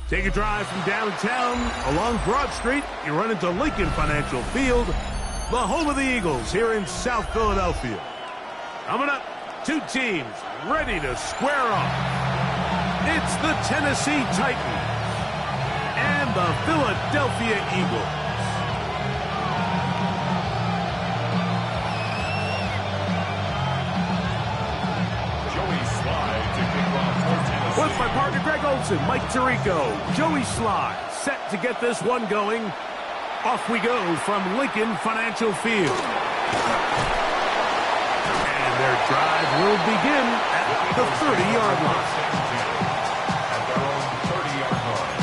Take a drive from downtown along Broad Street. You run into Lincoln Financial Field, the home of the Eagles here in South Philadelphia. Coming up, two teams ready to square off. It's the Tennessee Titans and the Philadelphia Eagles. With my partner Greg Olson, Mike Tirico, Joey Sly, set to get this one going. Off we go from Lincoln Financial Field. And their drive will begin at the 30-yard line. At their own 30-yard line.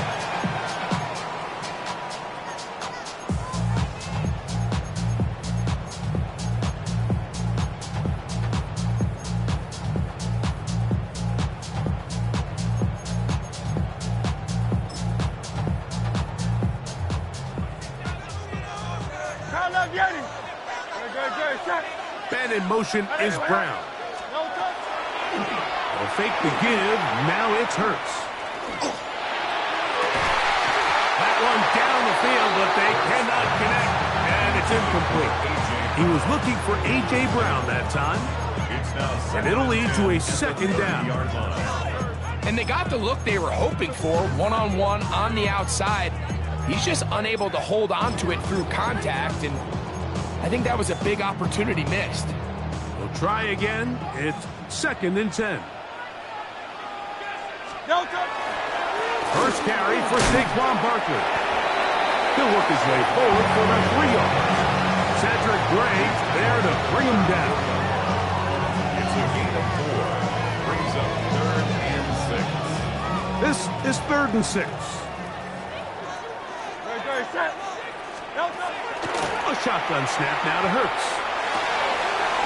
Ben in motion is Brown. They'll fake the give. Now it's Hurts. That one down the field, but they cannot connect. And it's incomplete. He was looking for A.J. Brown that time. And it'll lead to a second down. And they got the look they were hoping for, one-on-one on the outside. He's just unable to hold on to it through contact, and I think that was a big opportunity missed. We'll try again. It's 2nd and 10. First carry for Saquon Barkley. He'll work his way forward for the 3-yard. Cedric Gray there to bring him down. It's a gain of 4. Brings up 3rd and 6. This is 3rd and 6. A shotgun snap now to Hurts.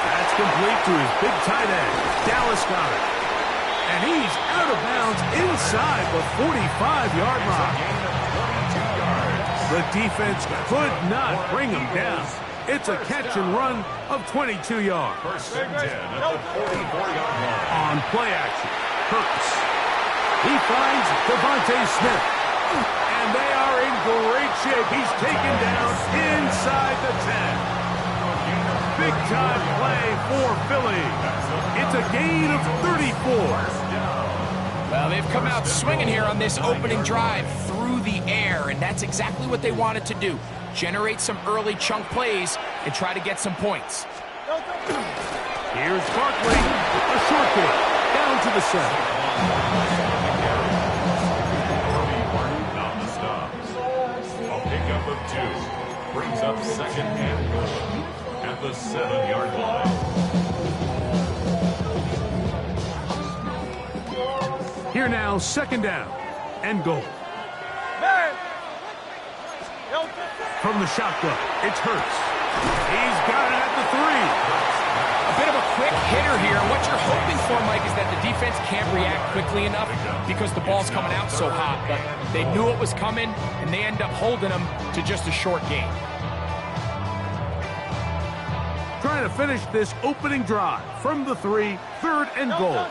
That's complete to his big tight end, Dallas Goedert. And he's out of bounds inside the 45-yard line. The defense could not bring him down. It's a catch and run of 22 yards. 1st and 10 at the 44-yard line. On play action, Hurts. He finds Devontae Smith. And they are in great shape. He's taken down inside the 10. Big-time play for Philly. It's a gain of 34. Well, they've come out swinging here on this opening drive through the air, and that's exactly what they wanted to do. Generate some early chunk plays and try to get some points. Here's Barkley. A short kick. Down to the 7. Of 2. Brings up 2nd and goal at the 7-yard line. Here now, 2nd down and goal. From the shotgun, it's Hurts. He's got it at the 3. A bit of a quick hitter here. What you're hoping for, Mike, is that the defense can't react quickly enough because the ball's coming out so hot. But they knew it was coming, and they end up holding them to just a short gain. Trying to finish this opening drive from the 3, 3rd and goal.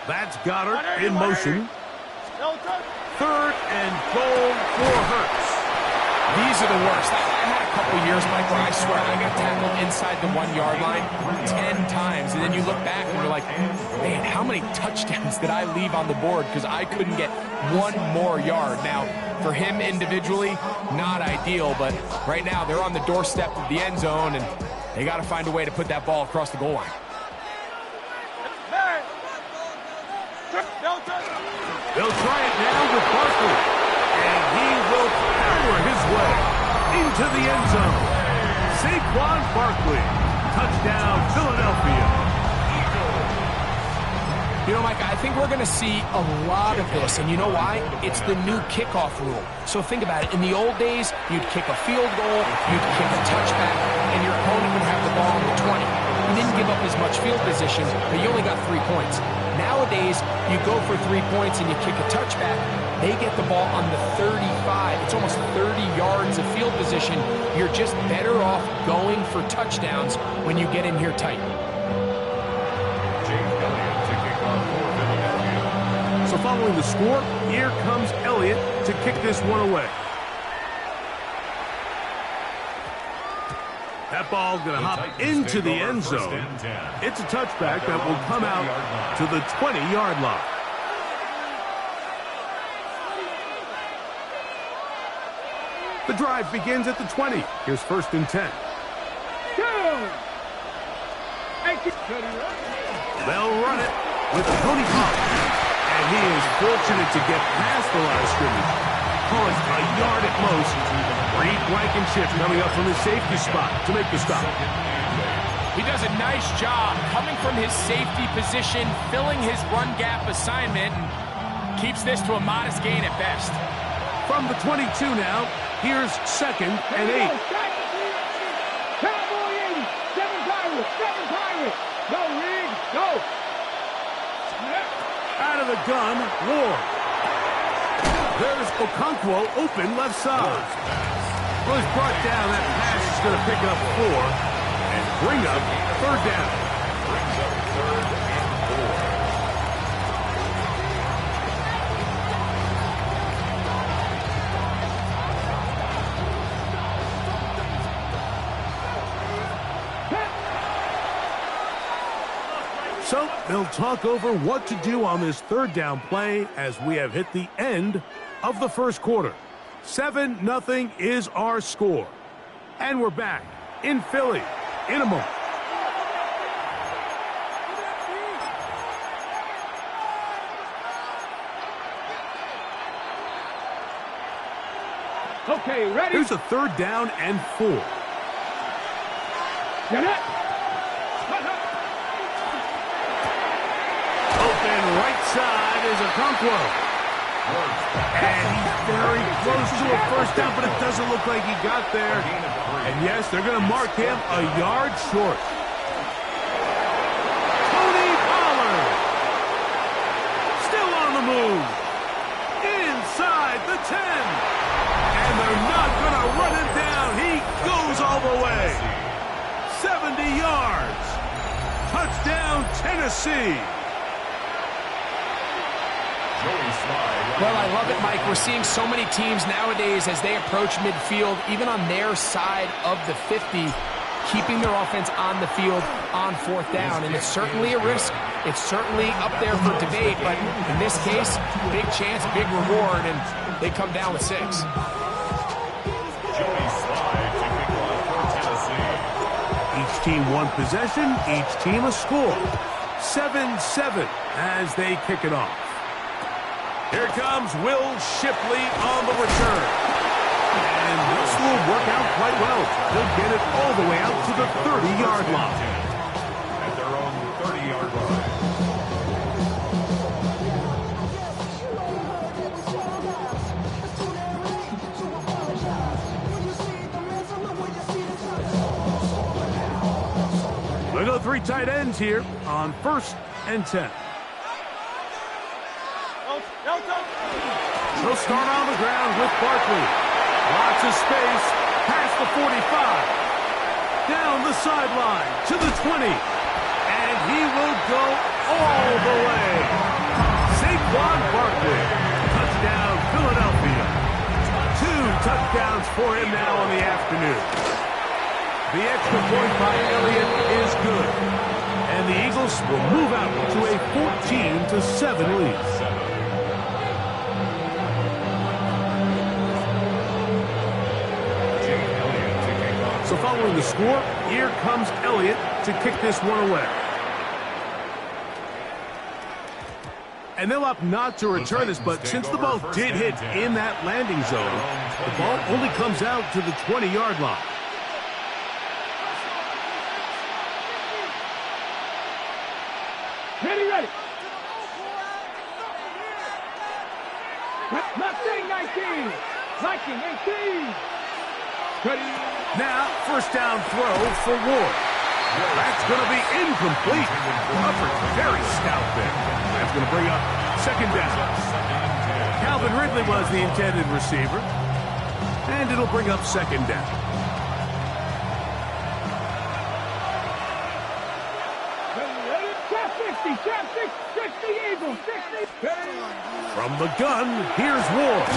That's Goedert in motion. 3rd and goal for Hurts. These are the worst. I had a couple years, Mike, where I swear I got tackled inside the 1-yard line 10 times. And then you look back and you're like, man, how many touchdowns did I leave on the board because I couldn't get one more yard? Now, for him individually, not ideal, but right now they're on the doorstep of the end zone, and they got to find a way to put that ball across the goal line. They'll try it now with Barkley. And he will power his way into the end zone. Saquon Barkley. Touchdown, Philadelphia. You know, Mike, I think we're going to see a lot of this, and you know why? It's the new kickoff rule. So think about it. In the old days, you'd kick a field goal, you'd kick a touchback, and your opponent would have the ball on the 20. You didn't give up as much field position, but you only got 3 points. Nowadays, you go for 3 points and you kick a touchback, they get the ball on the 35. It's almost 30 yards of field position. You're just better off going for touchdowns when you get in here tight. So following the score, here comes Elliott to kick this one away. That ball's going to hop into the end zone. It's a touchback that will come out to the 20-yard line. The drive begins at the 20. Here's 1st and 10. They'll run it with Tony Pollard. And he is fortunate to get past the line of scrimmage. Pulling a yard at most. Reed Blankenship coming up from his safety spot to make the stop. He does a nice job coming from his safety position, filling his run gap assignment, and keeps this to a modest gain at best. From the 22 now, here's 2nd and 8. Cowboy 80, 7 Pirates. Go, Reed, go. Out of the gun, Ward. There's Okonkwo open left side. Well, he's brought down. That pass is going to pick up 4 and bring up 3rd down. Brings up 3rd and 4. So they'll talk over what to do on this 3rd down play as we have hit the end of the 1st quarter. 7-0 is our score. And we're back in Philly in a moment. Okay, ready? Here's a 3rd down and 4. Get it. Open right side is Okonkwo. And he's very close to a 1st down, but it doesn't look like he got there. And yes, they're going to mark him a yard short. Tony Pollard. Still on the move. Inside the 10. And they're not going to run him down. He goes all the way. 70 yards. Touchdown, Tennessee. Well, I love it, Mike. We're seeing so many teams nowadays as they approach midfield, even on their side of the 50, keeping their offense on the field on 4th down. And it's certainly a risk. It's certainly up there for debate, but in this case, big chance, big reward, and they come down with 6. Each team one possession, each team a score. 7-7 as they kick it off. Here comes Will Shipley on the return. And this will work out quite well. He'll get it all the way out to the 30-yard line. At their own 30-yard line. We'll go 3 tight ends here on 1st and 10. He'll start on the ground with Barkley. Lots of space, past the 45. Down the sideline to the 20. And he will go all the way. Saquon Barkley. Touchdown, Philadelphia. 2 touchdowns for him now on the afternoon. The extra point by Elliott is good. And the Eagles will move out to a 14-7 lead. So following the score, here comes Elliott to kick this one away. And they'll opt not to return this, but since the ball did hit in that landing zone, the ball only comes out to the 20-yard line. Ready. Mustang 19. Viking 18. Ready. Now, first down throw for Ward. That's going to be incomplete. Covered very stout there. That's going to bring up second down. Calvin Ridley was the intended receiver. And it'll bring up second down. Trap 60. Trap 60 Eagles. 60. From the gun, here's Ward.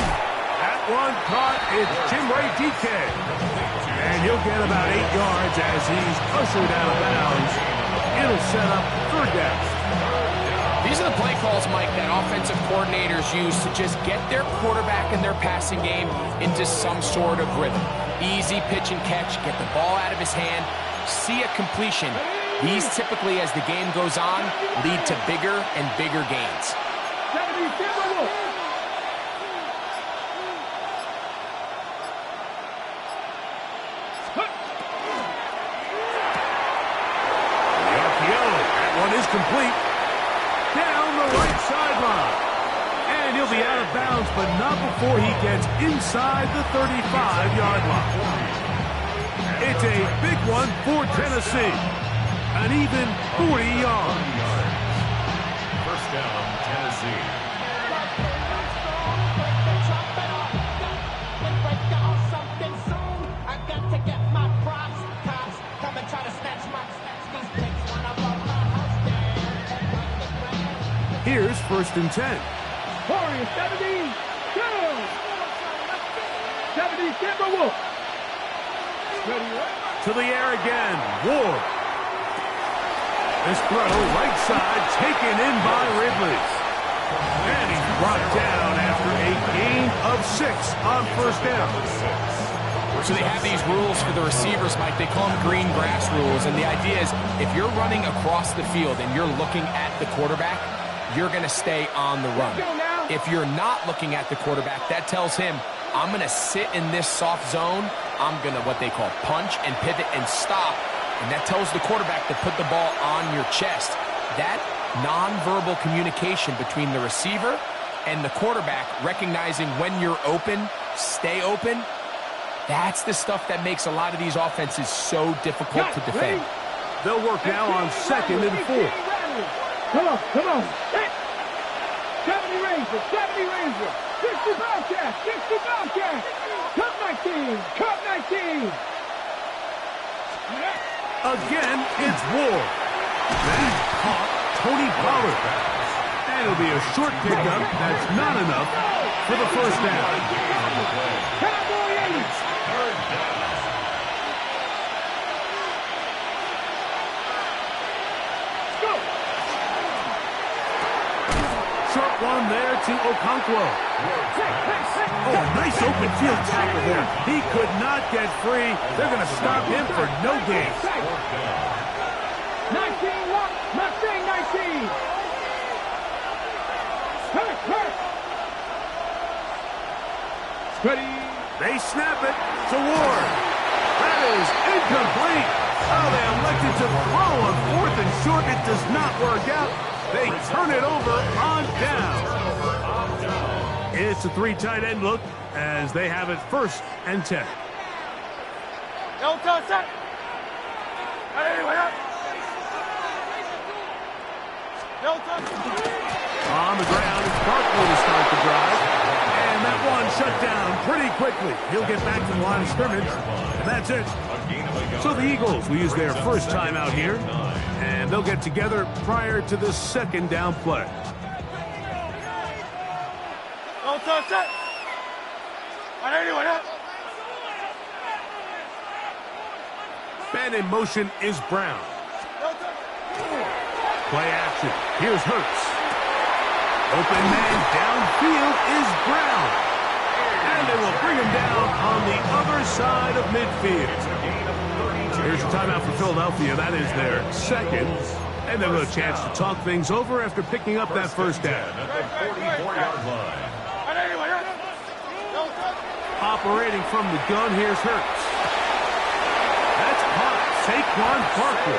That one caught. It's Jimray DK. And he'll get about 8 yards as he's ushered out of bounds. It'll set up third down. These are the play calls, Mike, that offensive coordinators use to just get their quarterback and their passing game into some sort of rhythm. Easy pitch and catch, get the ball out of his hand, see a completion. These typically, as the game goes on, lead to bigger and bigger gains. 70 Timberwolves. The RPO. That one is complete. Down the right sideline. And he'll be out of bounds, but not before he gets inside the 35-yard line. It's a big one for Tennessee. An even 40 yards. First down, Tennessee. Here's first and 10. Warriors 70. 70 Timberwolves. Ready. To the air again. Ward. This throw, right side, taken in by Ridley. And he's brought down after a gain of 6 on first down. So they have these rules for the receivers, Mike. They call them green grass rules. And the idea is if you're running across the field and you're looking at the quarterback, you're going to stay on the run. If you're not looking at the quarterback, that tells him, I'm going to sit in this soft zone. I'm going to what they call punch and pivot and stop. And that tells the quarterback to put the ball on your chest. That nonverbal communication between the receiver and the quarterback, recognizing when you're open, stay open, that's the stuff that makes a lot of these offenses so difficult to defend. They'll work now on second and 4. Come on. 70 Rangers. 60 Bobcats. 60 Bobcats. Cut 19. Again, it's Ward. That caught Tony Pollard. And it'll be a short pickup. That's not enough for the first down. Cowboy 80. Go. Short one there to Okonkwo. Oh, nice open field tackle there. He could not get free. They're going to stop him for no gain. 19 walk. Mustang 19. Hurt. Ready. They snap it to Ward. That is incomplete. Oh, they elected to throw on 4th and short. It does not work out. They turn it over on down. It's a 3 tight end look as they have it first and 10. On the ground, it's Barkley to start the drive. And that one shut down pretty quickly. He'll get back to the line of scrimmage, and that's it. So the Eagles will use their first time out here, and they'll get together prior to the second down play. Man in motion is Brown. Play action. Here's Hurts. Open man downfield is Brown. And they will bring him down on the other side of midfield. Here's a timeout for Philadelphia. That is their second. And they'll have a chance to talk things over after picking up that first down. Operating from the gun, here's Hurts. That's caught. Saquon Barkley.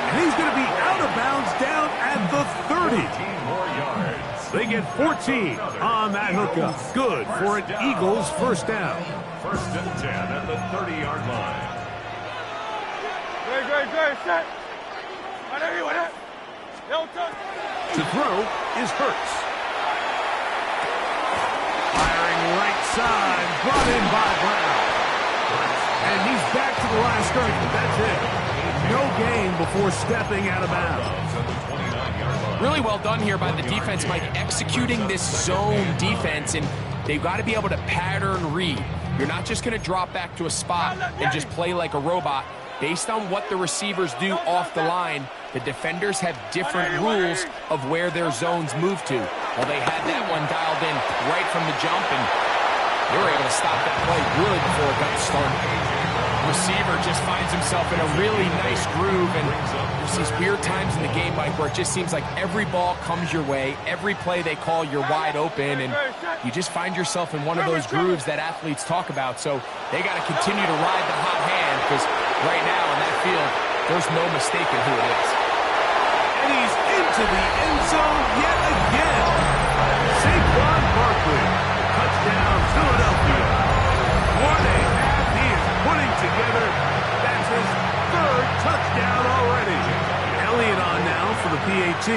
And he's going to be out of bounds down at the 30. 15 more yards. They get 14 on that hookup. Good for an Eagles first down. First and 10 at the 30-yard line. Good, set. To throw is Hurts. Firing right side, brought in by Brown. And he's back to the line of scrimmage. That's it. No gain before stepping out of bounds. Really well done here by the defense, Mike, executing this zone defense, and they've got to be able to pattern read. You're not just going to drop back to a spot and just play like a robot. Based on what the receivers do off the line, the defenders have different rules of where their zones move to. Well, they had that one dialed in right from the jump, and they were able to stop that play really before it got started. Receiver just finds himself in a really nice groove, and there's these weird times in the game, Mike, where it just seems like every ball comes your way, every play they call, you're wide open, and you just find yourself in one of those grooves that athletes talk about. So they got to continue to ride the hot hand, because right now in that field, there's no mistaking who it is. And he's into the end zone yet again. Saquon Barkley, touchdown Philadelphia. What a half he is putting together. That's his third touchdown already. Elliott on now for the PAT.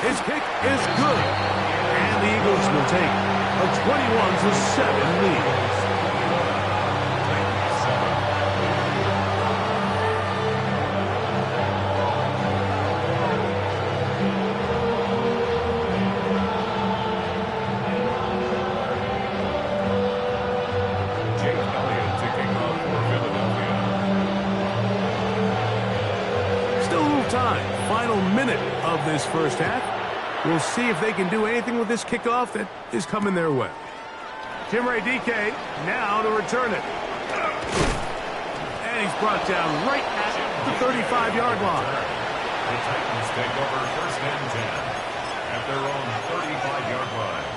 His kick is good. And the Eagles will take a 21-7 lead. Of this first half. We'll see if they can do anything with this kickoff that is coming their way. Timray DK now to return it. And he's brought down right at the 35-yard line. The Titans take over first and 10 at their own 35-yard line.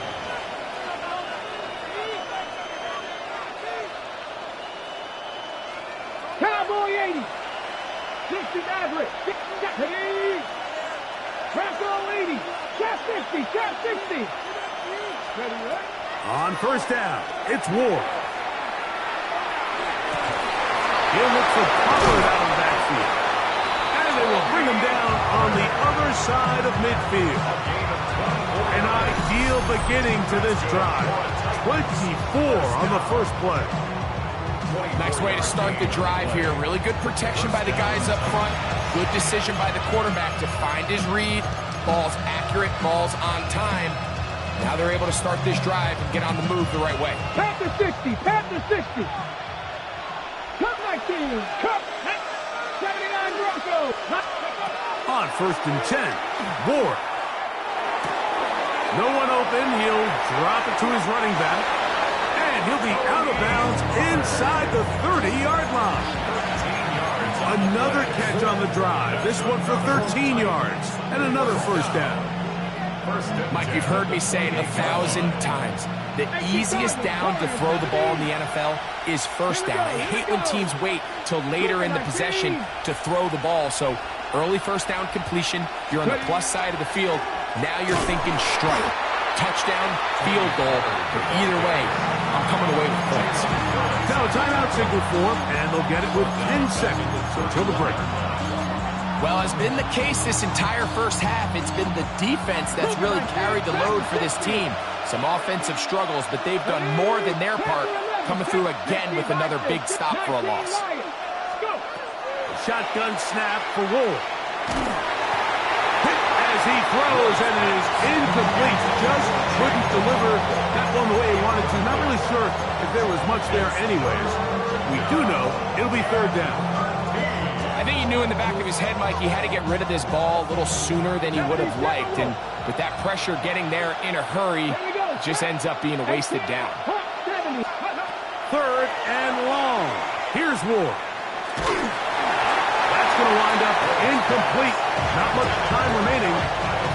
Cowboy 80. 60 Maverick. 60. Bronco 80. Cap 50. Cap 60. Ready, right? On first down, it's Ward. He'll look for Pollard out of the backfield. And they will bring him down on the other side of midfield. An ideal beginning to this drive. 24 on the first play. Nice way to start the drive here. Really good protection by the guys up front. Good decision by the quarterback to find his read. Ball's accurate, ball's on time. Now they're able to start this drive and get on the move the right way. Pat the 60, Pat the 60. Cut 19, cut 79 Bronco. On first and 10, Ward. No one open, he'll drop it to his running back. And he'll be out of bounds inside the 30-yard line. Another catch on the drive. This one for 13 yards. And another first down. Mike, you've heard me say it 1,000 times. The easiest down to throw the ball in the NFL is first down. I hate when teams wait till later in the possession to throw the ball. So early first down completion, you're on the plus side of the field. Now you're thinking strike. Touchdown, field goal, but either way, I'm coming away with points. Now timeout signal for them, and they'll get it with 10 seconds until the break. Well, as been the case this entire first half, it's been the defense that's really carried the load for this team. Some offensive struggles, but they've done more than their part, coming through again with another big stop for a loss. Shotgun snap for Ward. As he throws, and it is incomplete. Just couldn't deliver that one the way he wanted to. Not really sure if there was much there anyways. We do know it'll be third down. I think he knew in the back of his head, Mike, he had to get rid of this ball a little sooner than he would have liked. And with that pressure getting there in a hurry, it just ends up being a wasted down. Third and long. Here's Ward. That's going to wind up incomplete. Not much time remaining.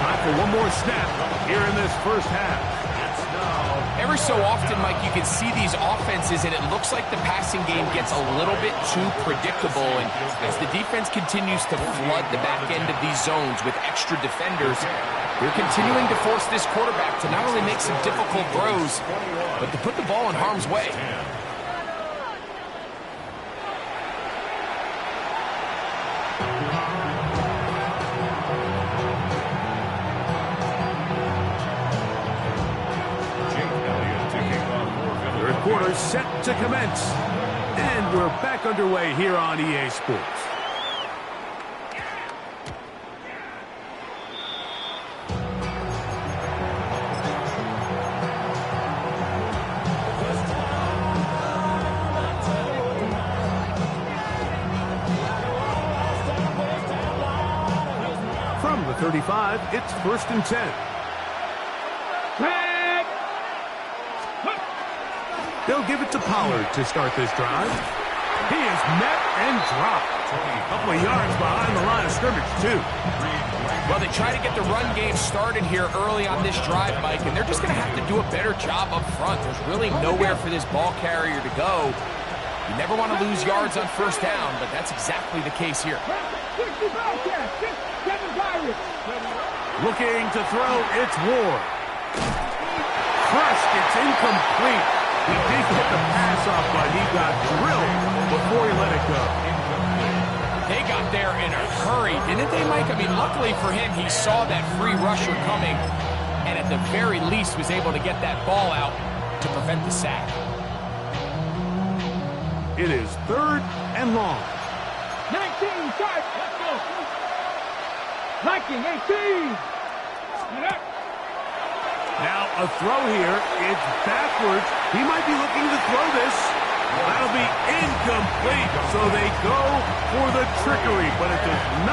Time for one more snap here in this first half. Every so often, Mike, you can see these offenses, and it looks like the passing game gets a little bit too predictable. And as the defense continues to flood the back end of these zones with extra defenders. They're continuing to force this quarterback to not only make some difficult throws, but to put the ball in harm's way. Third quarter set to commence. And we're back underway here on EA Sports. From the 35, it's 1st and 10. They'll give it to Pollard to start this drive. He is met and dropped. A couple of yards behind the line of scrimmage, too. Well, they try to get the run game started here early on this drive, Mike, and they're just going to have to do a better job up front. There's really nowhere for this ball carrier to go. You never want to lose yards on 1st down, but that's exactly the case here. Looking to throw, it's Ward. Crushed, it's incomplete. He did get the pass off, but he got drilled before he let it go. They got there in a hurry, didn't they, Mike? I mean, luckily for him, he saw that free rusher coming, and at the very least was able to get that ball out to prevent the sack. It is 3rd and long. 19, start. Let's go. Viking, 18. Get up. Now a throw here. It's backwards. He might be looking to throw this. That'll be incomplete. So they go for the trickery, but it does not.